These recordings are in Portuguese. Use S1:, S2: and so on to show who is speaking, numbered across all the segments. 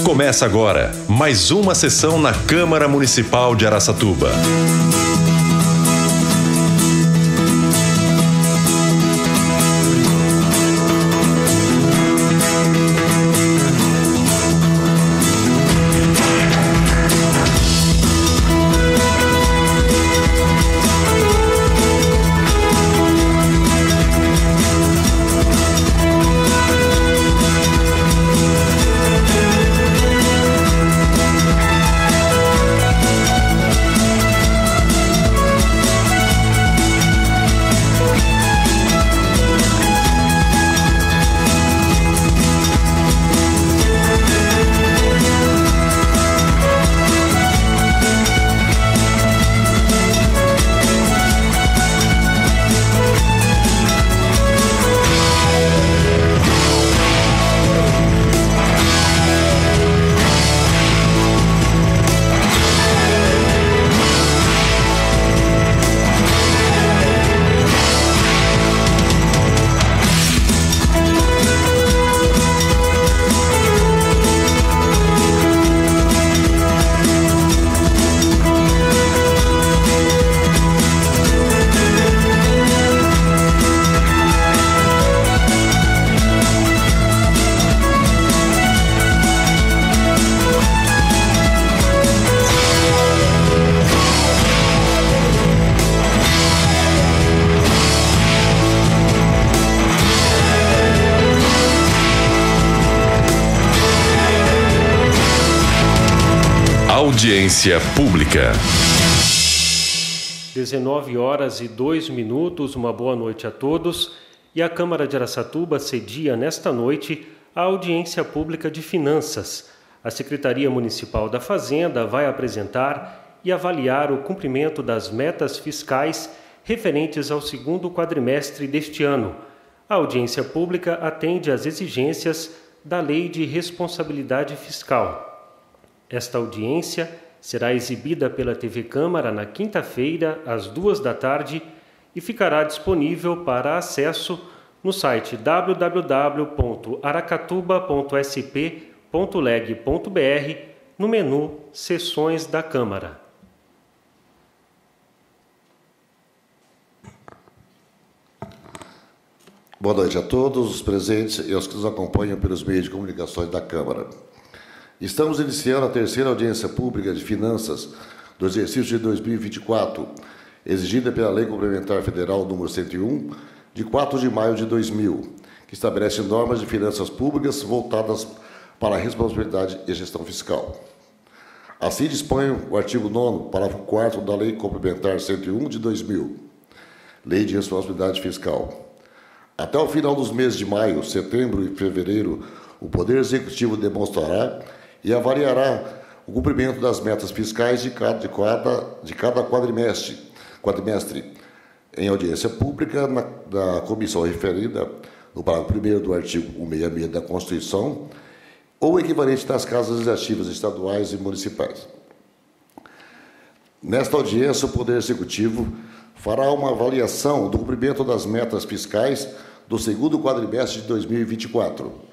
S1: Começa agora mais uma sessão na Câmara Municipal de Araçatuba. Audiência pública.
S2: 19h02, uma boa noite a todos. E a Câmara de Araçatuba cedia nesta noite a audiência pública de finanças. A Secretaria Municipal da Fazenda vai apresentar e avaliar o cumprimento das metas fiscais referentes ao segundo quadrimestre deste ano. A audiência pública atende às exigências da Lei de Responsabilidade Fiscal. Esta audiência será exibida pela TV Câmara na quinta-feira, às 14h, e ficará disponível para acesso no site www.aracatuba.sp.leg.br, no menu Sessões da Câmara.
S3: Boa noite a todos os presentes e aos que nos acompanham pelos meios de comunicações da Câmara. Estamos iniciando a terceira audiência pública de finanças do exercício de 2024, exigida pela Lei Complementar Federal nº 101, de 4 de maio de 2000, que estabelece normas de finanças públicas voltadas para a responsabilidade e gestão fiscal. Assim dispõe o artigo 9º, parágrafo 4º da Lei Complementar 101 de 2000, Lei de Responsabilidade Fiscal. Até o final dos meses de maio, setembro e fevereiro, o Poder Executivo demonstrará e avaliará o cumprimento das metas fiscais de cada quadrimestre, em audiência pública da comissão referida no parágrafo 1º do artigo 166 da Constituição, ou equivalente das casas legislativas estaduais e municipais. Nesta audiência, o Poder Executivo fará uma avaliação do cumprimento das metas fiscais do segundo quadrimestre de 2024.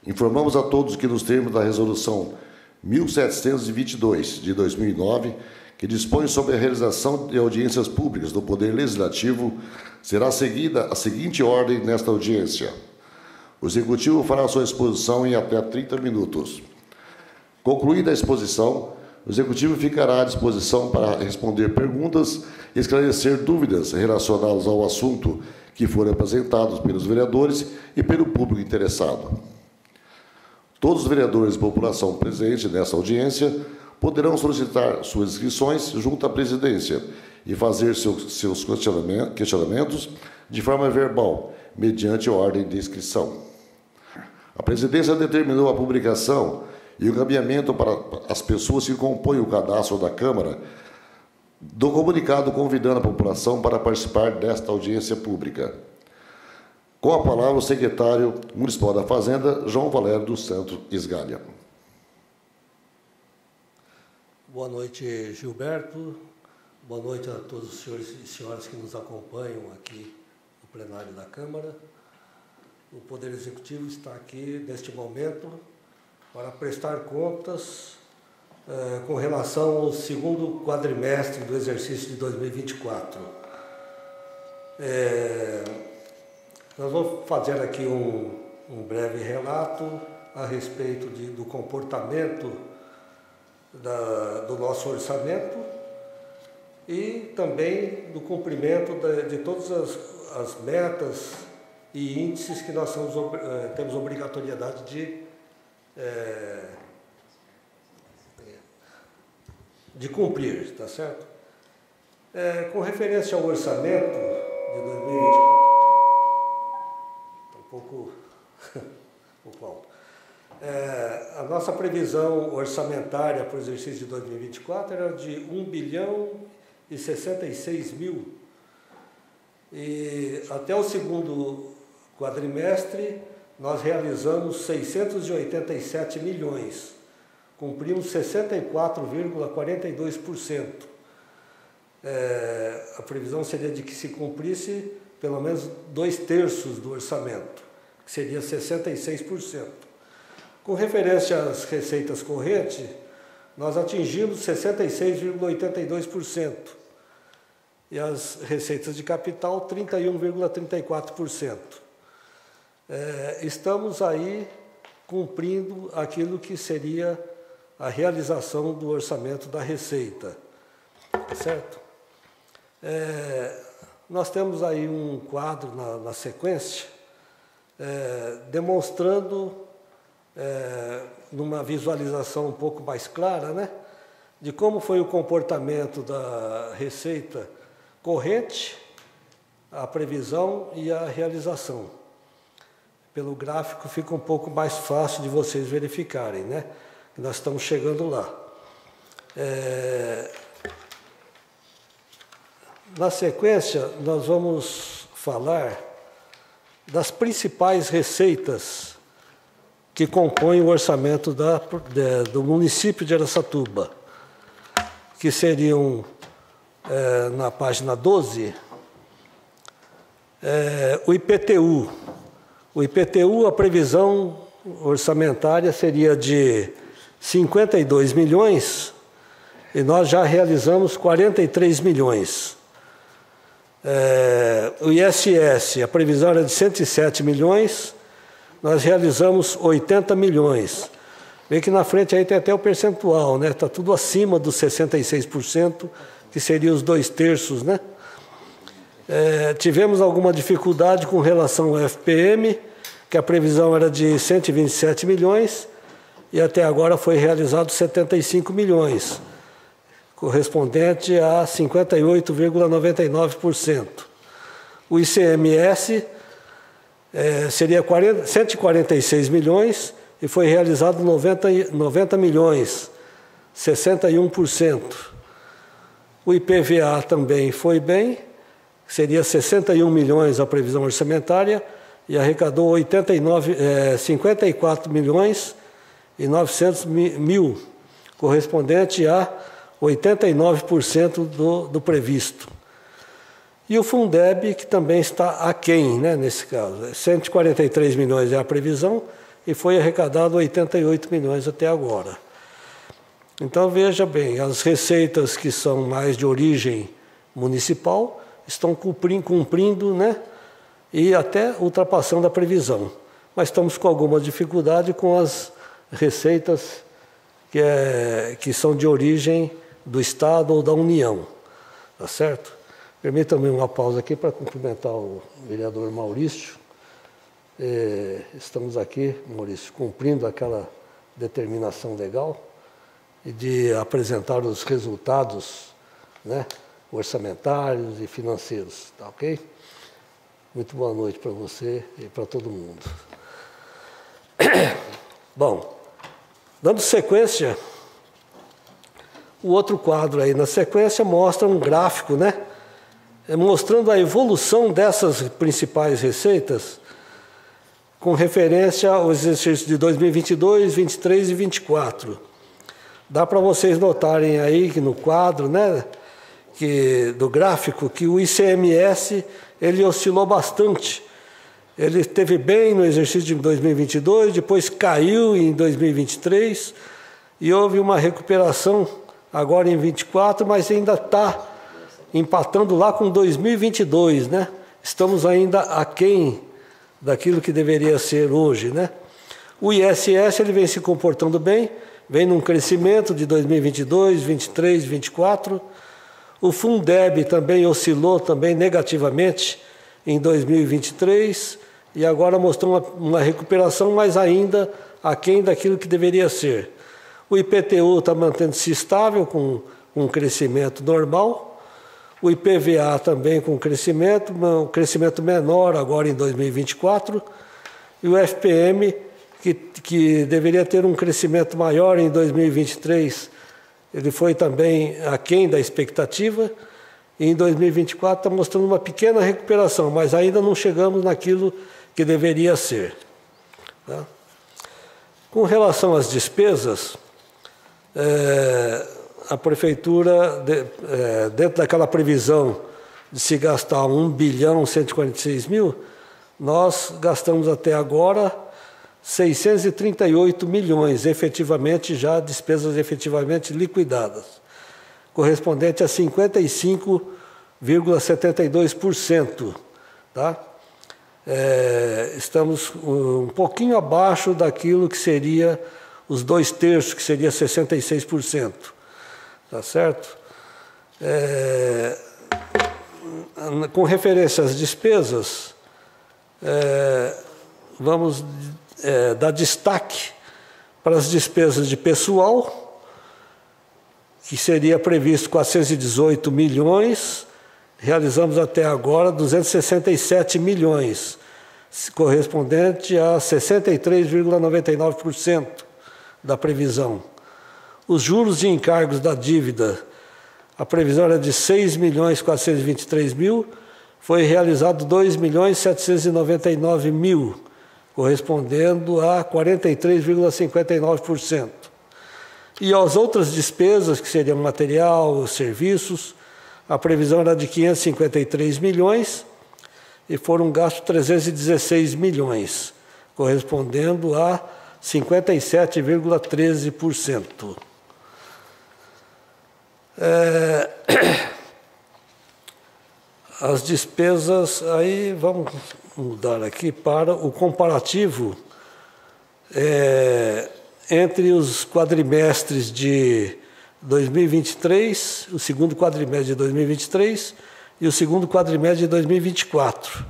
S3: Informamos a todos que, nos termos da Resolução 1722, de 2009, que dispõe sobre a realização de audiências públicas do Poder Legislativo, será seguida a seguinte ordem nesta audiência. O Executivo fará sua exposição em até 30 minutos. Concluída a exposição, o Executivo ficará à disposição para responder perguntas e esclarecer dúvidas relacionadas ao assunto que forem apresentados pelos vereadores e pelo público interessado. Todos os vereadores e população presentes nessa audiência poderão solicitar suas inscrições junto à presidência e fazer seus questionamentos de forma verbal, mediante ordem de inscrição. A presidência determinou a publicação e o encaminhamento para as pessoas que compõem o cadastro da Câmara do comunicado convidando a população para participar desta audiência pública. Com a palavra, o secretário municipal da Fazenda, João Valério dos Santos Isgalha.
S4: Boa noite, Gilberto. Boa noite a todos os senhores e senhoras que nos acompanham aqui no plenário da Câmara. O Poder Executivo está aqui, neste momento, para prestar contas com relação ao segundo quadrimestre do exercício de 2024. Nós vamos fazer aqui um breve relato a respeito do comportamento do nosso orçamento e também do cumprimento de todas as metas e índices que nós temos obrigatoriedade de cumprir, tá certo? Com referência ao orçamento de 2024, um pouco alto. A nossa previsão orçamentária para o exercício de 2024 era de 1.066.000.000. E até o segundo quadrimestre nós realizamos 687 milhões. Cumprimos 64,42%. A previsão seria de que se cumprisse pelo menos 2/3 do orçamento, que seria 66%. Com referência às receitas correntes, nós atingimos 66,82%. E as receitas de capital, 31,34%. Estamos aí cumprindo aquilo que seria a realização do orçamento da Receita, certo? Nós temos aí um quadro na sequência, demonstrando, numa visualização um pouco mais clara, né, de como foi o comportamento da Receita corrente, a previsão e a realização. Pelo gráfico fica um pouco mais fácil de vocês verificarem, né? Nós estamos chegando lá. Na sequência, nós vamos falar das principais receitas que compõem o orçamento do município de Araçatuba, que seriam, na página 12, o IPTU. O IPTU, a previsão orçamentária seria de 52 milhões e nós já realizamos 43 milhões. O ISS, a previsão era de 107 milhões, nós realizamos 80 milhões. Vê que na frente aí tem até o percentual, né? Está tudo acima dos 66%, que seria os 2/3, né? Tivemos alguma dificuldade com relação ao FPM, que a previsão era de 127 milhões, e até agora foi realizado 75 milhões, correspondente a 58,99%. O ICMS seria 146 milhões e foi realizado 90 milhões, 61%. O IPVA também foi bem, seria 61 milhões a previsão orçamentária e arrecadou 54 milhões e 900 mil, correspondente a 89% do previsto. E o Fundeb, que também está aquém, né, nesse caso. 143 milhões é a previsão e foi arrecadado 88 milhões até agora. Então, veja bem, as receitas que são mais de origem municipal estão cumprindo, né, e até ultrapassando a previsão. Mas estamos com alguma dificuldade com as receitas que são de origem do Estado ou da União. Tá certo? Permita-me uma pausa aqui para cumprimentar o vereador Maurício. Estamos aqui, Maurício, cumprindo aquela determinação legal e de apresentar os resultados, né, orçamentários e financeiros. Tá ok? Muito boa noite para você e para todo mundo. Bom, dando sequência, o outro quadro aí na sequência mostra um gráfico, né? Mostrando a evolução dessas principais receitas com referência aos exercícios de 2022, 23 e 24. Dá para vocês notarem aí que no quadro, né, do gráfico, que o ICMS ele oscilou bastante Ele esteve bem no exercício de 2022, depois caiu em 2023 e houve uma recuperação agora em 24, mas ainda está empatando lá com 2022, né? Estamos ainda aquém daquilo que deveria ser hoje, né? O ISS ele vem se comportando bem, vem num crescimento de 2022, 23, 24. O Fundeb também oscilou também negativamente em 2023 e agora mostrou uma recuperação, mas ainda aquém daquilo que deveria ser. O IPTU está mantendo-se estável com um crescimento normal. O IPVA também com um crescimento menor agora em 2024. E o FPM, que deveria ter um crescimento maior em 2023, ele foi também aquém da expectativa. E em 2024 está mostrando uma pequena recuperação, mas ainda não chegamos naquilo que deveria ser. Tá? Com relação às despesas, a Prefeitura, dentro daquela previsão de se gastar 1.146.000.000, nós gastamos até agora 638 milhões, efetivamente já despesas efetivamente liquidadas, correspondente a 55,72%. Tá? Estamos um pouquinho abaixo daquilo que seria os 2/3, que seria 66%. Tá certo? Com referência às despesas, vamos dar destaque para as despesas de pessoal, que seria previsto 418 milhões, realizamos até agora 267 milhões, correspondente a 63,99% da previsão. Os juros e encargos da dívida, a previsão era de 6.423.000, foi realizado 2.799.000, correspondendo a 43,59%. E as outras despesas, que seriam material, serviços, a previsão era de 553 milhões e foram gastos 316 milhões, correspondendo a 57,13%. As despesas, aí vamos mudar aqui para o comparativo entre os quadrimestres de 2023, o segundo quadrimestre de 2023 e o segundo quadrimestre de 2024.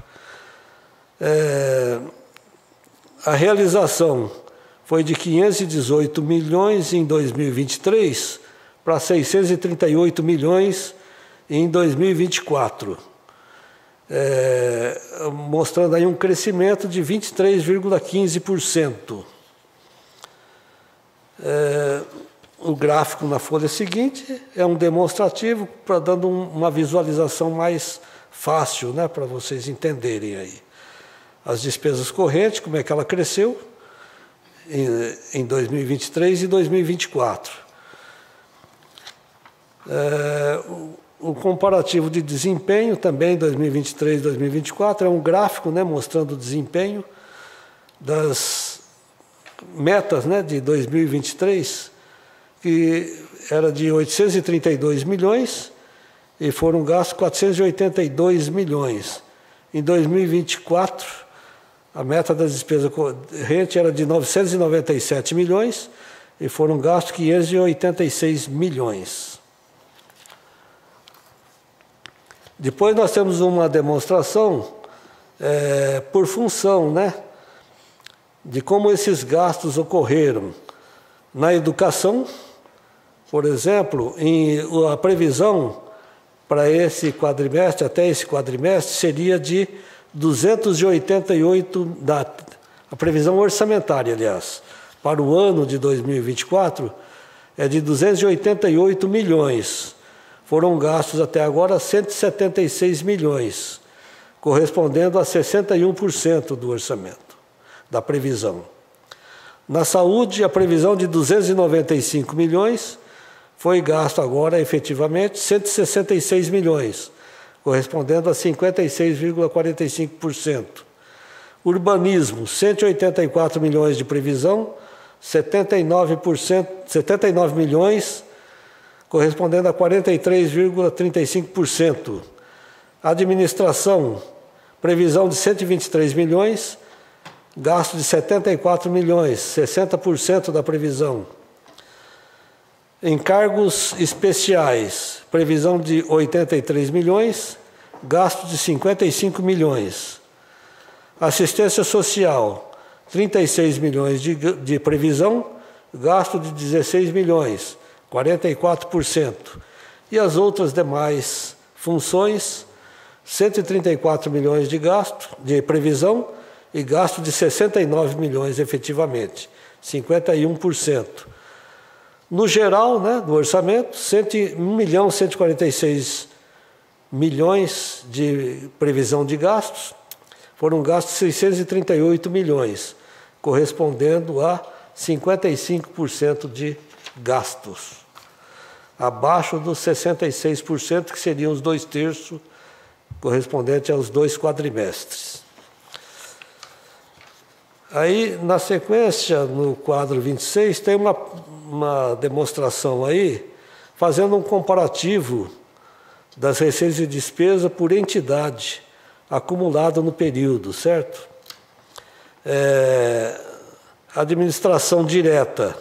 S4: A realização foi de 518 milhões em 2023 para 638 milhões em 2024, mostrando aí um crescimento de 23,15%. O gráfico na folha seguinte é um demonstrativo, dando uma visualização mais fácil, né, para vocês entenderem aí. As despesas correntes, como é que ela cresceu em 2023 e 2024. O comparativo de desempenho também 2023 e 2024 é um gráfico, né, mostrando o desempenho das metas, né, de 2023, que era de 832 milhões e foram gastos 482 milhões. Em 2024, a meta das despesas correntes era de 997 milhões e foram gastos 586 milhões. Depois nós temos uma demonstração por função, né, de como esses gastos ocorreram. Na educação, por exemplo, a previsão para esse quadrimestre, até esse quadrimestre, seria de 288, a previsão orçamentária, aliás, para o ano de 2024, é de 288 milhões. Foram gastos até agora 176 milhões, correspondendo a 61% do orçamento, da previsão. Na saúde, a previsão de 295 milhões foi gasto agora, efetivamente, 166 milhões, correspondendo a 56,45%. Urbanismo, 184 milhões de previsão, 79 milhões, correspondendo a 43,35%. Administração, previsão de 123 milhões, gasto de 74 milhões, 60% da previsão. Encargos especiais, previsão de 83 milhões, gasto de 55 milhões. Assistência social, 36 milhões de previsão, gasto de 16 milhões, 44%. E as outras demais funções, 134 milhões de gasto, de previsão, e gasto de 69 milhões efetivamente, 51%. No geral, né, do orçamento, 1.146 milhões de previsão de gastos, foram gastos 638 milhões, correspondendo a 55% de gastos, abaixo dos 66%, que seriam os 2/3, correspondente aos 2 quadrimestres. Aí, na sequência, no quadro 26, tem uma demonstração aí, fazendo um comparativo das receitas e despesas por entidade acumulada no período, certo? Administração direta,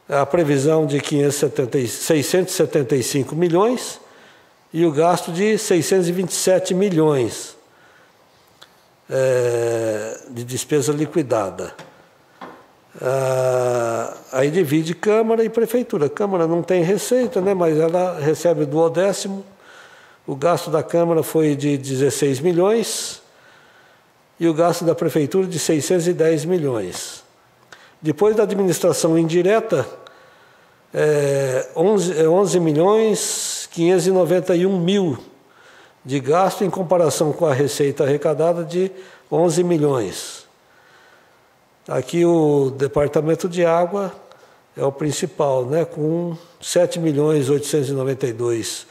S4: a previsão de 675 milhões e o gasto de 627 milhões de despesa liquidada. Aí divide Câmara e Prefeitura. A Câmara não tem receita, né, mas ela recebe o 1/10. O gasto da Câmara foi de 16 milhões e o gasto da Prefeitura de 610 milhões. Depois da administração indireta, 11 milhões 591 mil de gasto em comparação com a receita arrecadada de 11 milhões. Aqui o Departamento de Água é o principal, né, com 7 milhões 892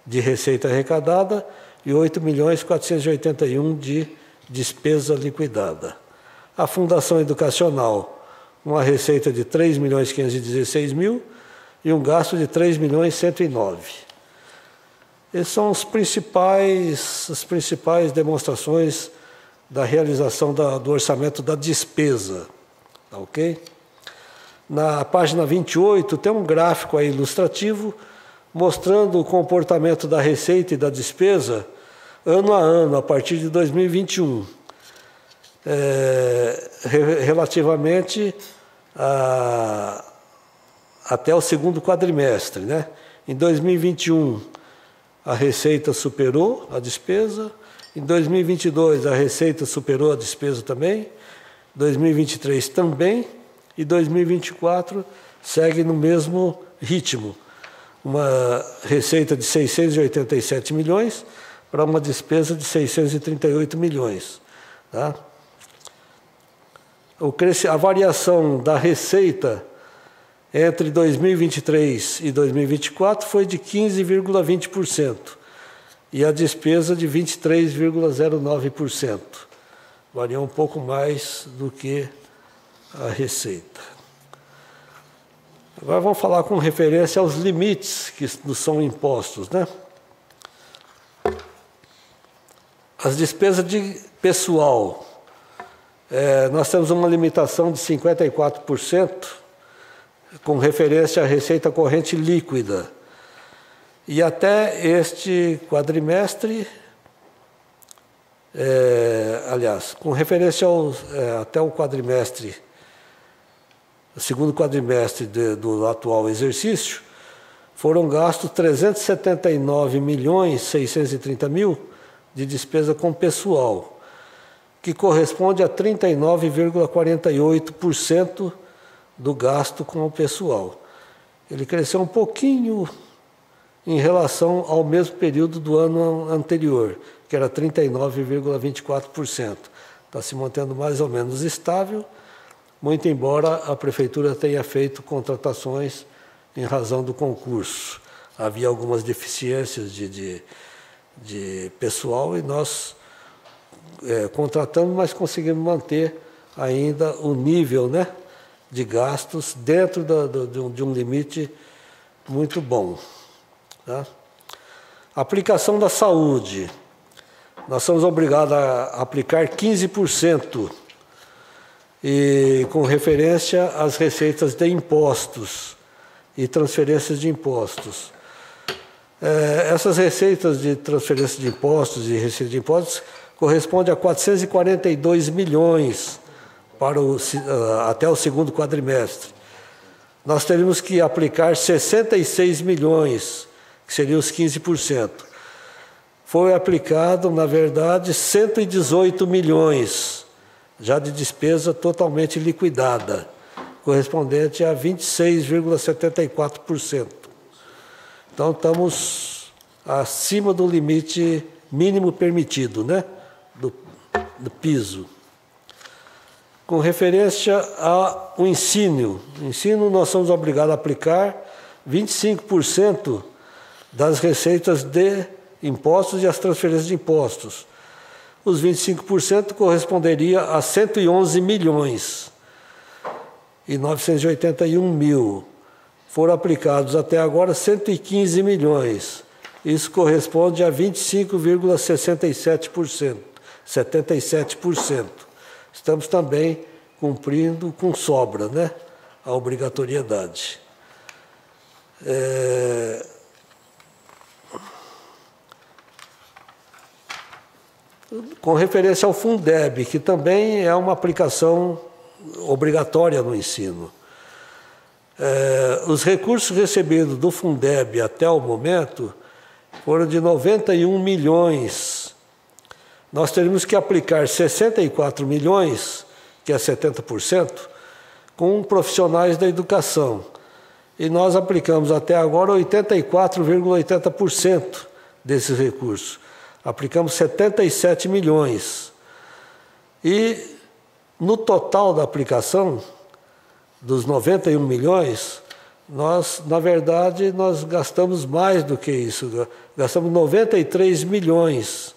S4: de receita arrecadada e 8 milhões 481 de despesa liquidada. A Fundação Educacional, uma receita de 3 milhões 516 mil e um gasto de 3 milhões 109. Essas são as principais demonstrações da realização do orçamento da despesa, tá, ok? Na página 28 tem um gráfico aí ilustrativo mostrando o comportamento da receita e da despesa ano a ano, a partir de 2021, relativamente até o segundo quadrimestre, né? Em 2021, a receita superou a despesa. Em 2022, a receita superou a despesa também. 2023 também. E 2024 segue no mesmo ritmo. Uma receita de 687 milhões para uma despesa de 638 milhões. Tá? A variação da receita entre 2023 e 2024 foi de 15,20% e a despesa de 23,09%. Varia um pouco mais do que a receita. Agora vamos falar com referência aos limites que nos são impostos, né? As despesas de pessoal, nós temos uma limitação de 54%, com referência à receita corrente líquida. E até este quadrimestre, com referência até o quadrimestre, o segundo quadrimestre do atual exercício, foram gastos 379 milhões 630 mil de despesa com pessoal, que corresponde a 39,48% do gasto com o pessoal. Ele cresceu um pouquinho em relação ao mesmo período do ano anterior, que era 39,24%. Está se mantendo mais ou menos estável, muito embora a Prefeitura tenha feito contratações em razão do concurso. Havia algumas deficiências de pessoal e nós contratamos, mas conseguimos manter ainda o nível, né, de gastos dentro de um limite muito bom. Tá? Aplicação da saúde. Nós somos obrigados a aplicar 15%, e com referência às receitas de impostos e transferências de impostos. Essas receitas de transferência de impostos e receita de impostos correspondem a 442 milhões até o segundo quadrimestre. Nós teríamos que aplicar 66 milhões, que seriam os 15%. Foi aplicado, na verdade, 118 milhões, já de despesa totalmente liquidada, correspondente a 26,74%. Então, estamos acima do limite mínimo permitido, né, do piso. Com referência ao ensino, nós somos obrigados a aplicar 25% das receitas de impostos e as transferências de impostos. Os 25% corresponderia a 111 milhões e 981 mil. Foram aplicados até agora 115 milhões. Isso corresponde a 25,67%, 77%. Estamos também cumprindo com sobra, né, a obrigatoriedade. Com referência ao Fundeb, que também é uma aplicação obrigatória no ensino. Os recursos recebidos do Fundeb até o momento foram de 91 milhões. Nós teríamos que aplicar 64 milhões, que é 70%, com profissionais da educação. E nós aplicamos até agora 84,80% desses recursos. Aplicamos 77 milhões. E no total da aplicação, dos 91 milhões, na verdade, nós gastamos mais do que isso. Gastamos 93 milhões.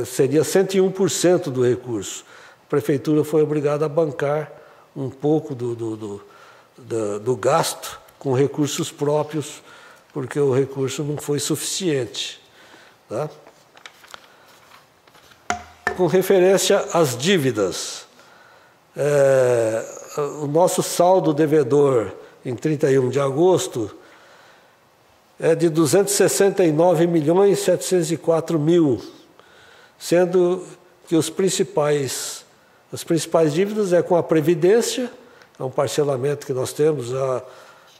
S4: Seria 101% do recurso. A prefeitura foi obrigada a bancar um pouco do gasto com recursos próprios, porque o recurso não foi suficiente. Tá? Com referência às dívidas, o nosso saldo devedor em 31 de agosto é de 269.704.000, sendo que as principais dívidas é com a Previdência, é um parcelamento que nós temos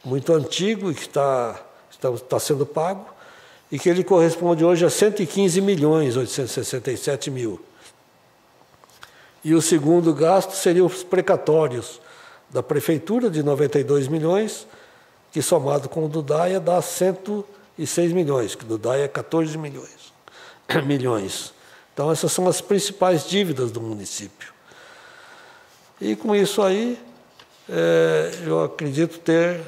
S4: muito antigo e que está sendo pago, e que ele corresponde hoje a 115.867.000. E o segundo gasto seriam os precatórios da Prefeitura, de 92 milhões, que somado com o do DAIA dá 106 milhões, que do DAIA é 14 milhões. Então, essas são as principais dívidas do município. E com isso aí, eu acredito ter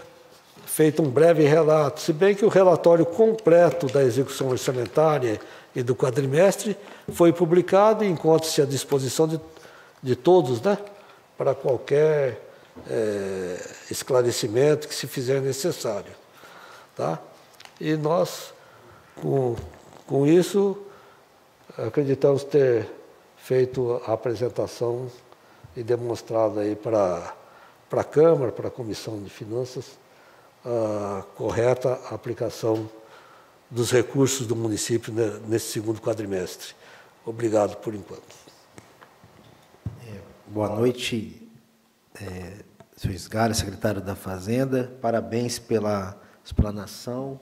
S4: feito um breve relato, se bem que o relatório completo da execução orçamentária e do quadrimestre foi publicado e encontra-se à disposição de todos, né, para qualquer esclarecimento que se fizer necessário. Tá? E nós, com isso, acreditamos ter feito a apresentação e demonstrado aí para a Câmara, para a Comissão de Finanças, a correta aplicação dos recursos do município nesse segundo quadrimestre. Obrigado por enquanto.
S5: Boa noite, senhor Sgara, secretário da Fazenda. Parabéns pela explanação,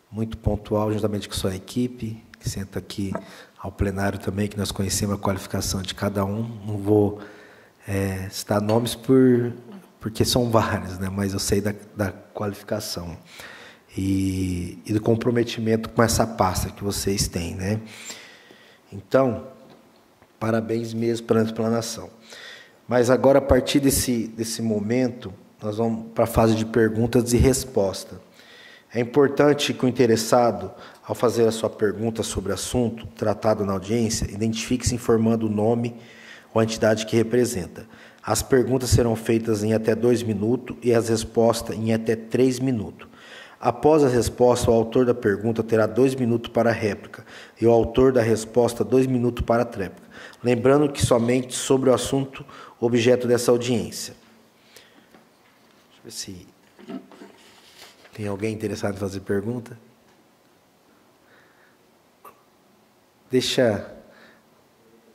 S5: muito pontual, juntamente com sua equipe, que senta aqui ao plenário também, que nós conhecemos a qualificação de cada um. Não vou citar nomes porque são vários, né? Mas eu sei da qualificação e do comprometimento com essa pasta que vocês têm, né? Então, parabéns mesmo pela explanação. Mas agora, a partir desse momento, nós vamos para a fase de perguntas e respostas. É importante que o interessado, ao fazer a sua pergunta sobre o assunto tratado na audiência, identifique-se informando o nome ou a entidade que representa. As perguntas serão feitas em até 2 minutos e as respostas em até 3 minutos. Após a resposta, o autor da pergunta terá 2 minutos para a réplica e o autor da resposta 2 minutos para a tréplica. Lembrando que somente sobre o assunto objeto dessa audiência. Deixa eu ver se tem alguém interessado em fazer pergunta. Deixa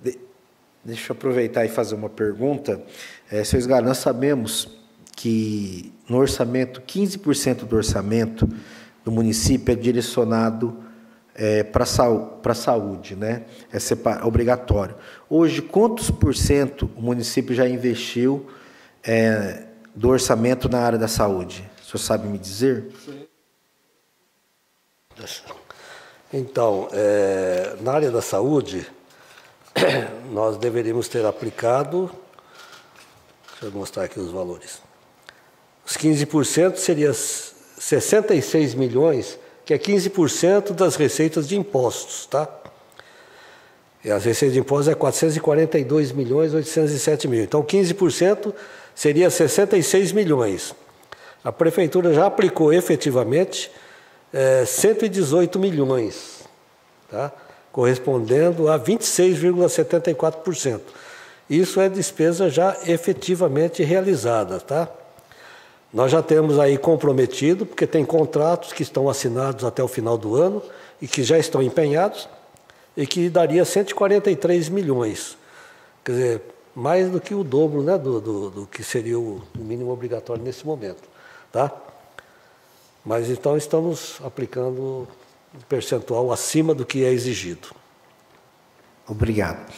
S5: eu aproveitar e fazer uma pergunta. Senhor Esgalho, nós sabemos que no orçamento, 15% do orçamento do município é direcionado para a saúde, né? É obrigatório. Hoje, quantos por cento o município já investiu do orçamento na área da saúde? O senhor sabe me dizer?
S4: Sim. Então, na área da saúde, nós deveríamos ter aplicado, deixa eu mostrar aqui os valores, os 15% seria 66 milhões, que é 15% das receitas de impostos, tá? E as receitas de impostos é 442 milhões 807 mil. Então, 15% seria 66 milhões. A prefeitura já aplicou efetivamente 118 milhões, tá? Correspondendo a 26,74%. Isso é despesa já efetivamente realizada, tá? Nós já temos aí comprometido, porque tem contratos que estão assinados até o final do ano e que já estão empenhados e que daria 143 milhões. Quer dizer, mais do que o dobro, né, do que seria o mínimo obrigatório nesse momento, tá? Mas então estamos aplicando um percentual acima do que é exigido.
S5: Obrigado.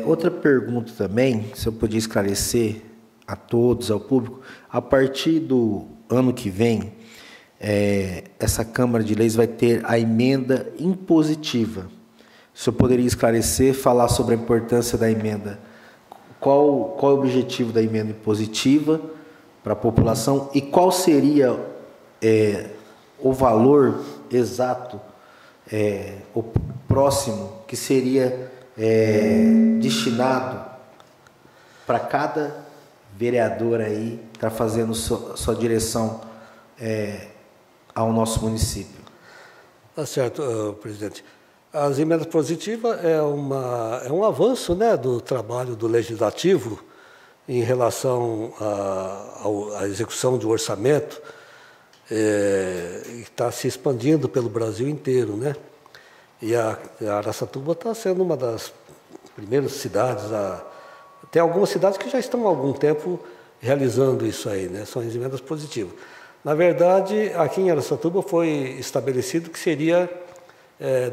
S5: Outra pergunta também, se eu podia esclarecer a todos, ao público, a partir do ano que vem, essa Câmara de Leis vai ter a emenda impositiva. O senhor poderia esclarecer, falar sobre a importância da emenda? Qual é o objetivo da emenda impositiva para a população e qual seria o valor exato, o próximo, que seria destinado para cada vereador aí está fazendo sua direção ao nosso município?
S4: Tá certo, presidente. As emendas positivas é um avanço, né, do trabalho do Legislativo em relação à execução do orçamento, que está se expandindo pelo Brasil inteiro, né? E a Araçatuba está sendo uma das primeiras cidades. Tem algumas cidades que já estão há algum tempo realizando isso aí, né? São as emendas positivas. Na verdade, aqui em Araçatuba foi estabelecido que seria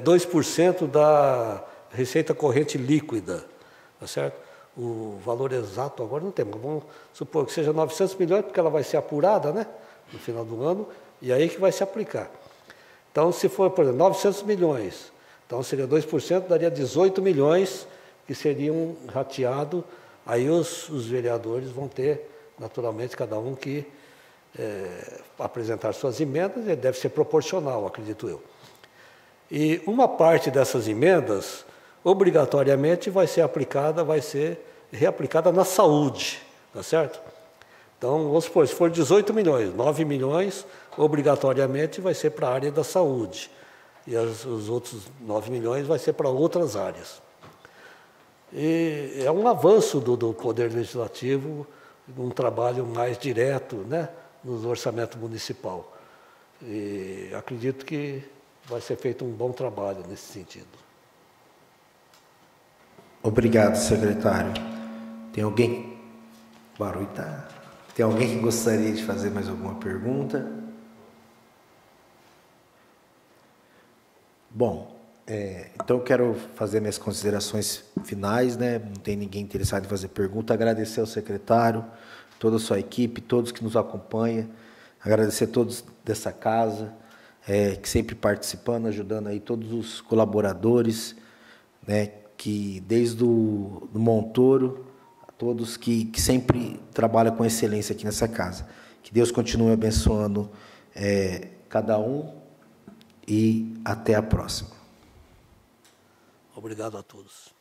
S4: 2% da receita corrente líquida, tá certo? O valor exato agora não temos, vamos supor que seja 900 milhões, porque ela vai ser apurada, né, no final do ano, e aí que vai se aplicar. Então, se for, por exemplo, 900 milhões, então seria 2%, daria 18 milhões, que seriam rateados, aí os vereadores vão ter, naturalmente, cada um que apresentar suas emendas, e deve ser proporcional, acredito eu. E uma parte dessas emendas, obrigatoriamente, vai ser reaplicada na saúde, tá certo? Então, vamos supor, se for 18 milhões, 9 milhões, obrigatoriamente, vai ser para a área da saúde. E os outros 9 milhões vai ser para outras áreas. E é um avanço do Poder Legislativo, um trabalho mais direto, né, no orçamento municipal. E acredito que vai ser feito um bom trabalho nesse sentido.
S5: Obrigado, secretário. Tem alguém? O barulho tá. Tem alguém que gostaria de fazer mais alguma pergunta? Bom, então eu quero fazer minhas considerações finais, né? Não tem ninguém interessado em fazer pergunta. Agradecer ao secretário, toda a sua equipe, todos que nos acompanham. Agradecer a todos dessa casa, que sempre participando, ajudando aí todos os colaboradores, né, que desde o Montoro, a todos que sempre trabalham com excelência aqui nessa casa. Que Deus continue abençoando cada um e até a próxima.
S4: Obrigado a todos.